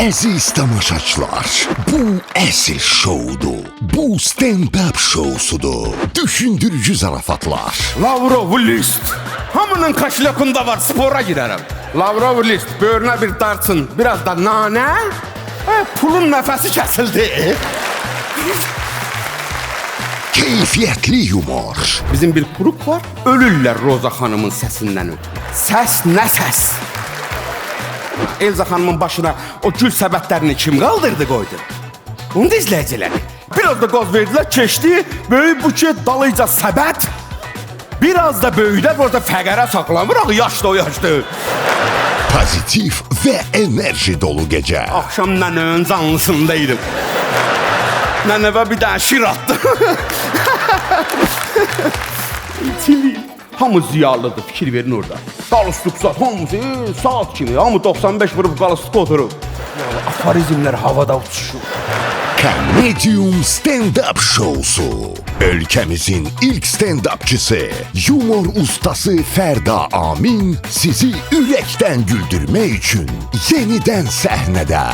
Əziz tamaşaçılar, bu əsl şoudur. Bu stand-up şousudur. Düşündürücü zarafatlar. Lavrov list. Hamının kaşlakında var, spora girərəm. Lavrov list, böğrünə bir darçın, biraz da nane. Pulun nəfəsi kəsildi. Keyfiyyətli yumor. Bizim bir grup var, ölürlər Roza xanımın səsindən ötürü. Səs nə səs? Elza xanımın başına o gül səbətlərini kim qaldırdı qoydu? Onu da izləyiciləri. Biraz da qaz verdilər, keçdi, böyük buket dalıca səbət. Biraz da böyüklər orada fəqərə saxlamıraq, yaşlı o yaşlı. Pozitif və enerji dolu gecə. Axşam nənənin canlısındaydım. Nənəvə bir dənə şir attı. Hamı ziyalıdır, fikir verin orada. Qalustuk saat, hamısı saat kimi, hamı 95 vurub qalustuk oturub. Aforizmlər havada uçuşur. Komedium stand-up şousu. Ölkəmizin ilk stand-upçısı, yumor ustası Fərda Amin sizi ürəkdən güldürmək üçün yenidən səhnədə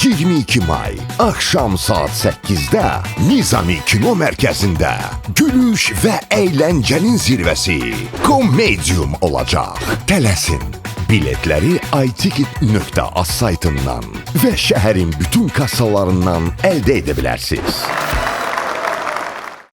22 may axşam saat 8-də Nizami Kino Mərkəzində gülüş və əyləncənin zirvəsi Komedium olacaq. Tələsin. Biletləri iTicket.az saytından və şəhərin bütün kassalarından əldə edə bilərsiniz.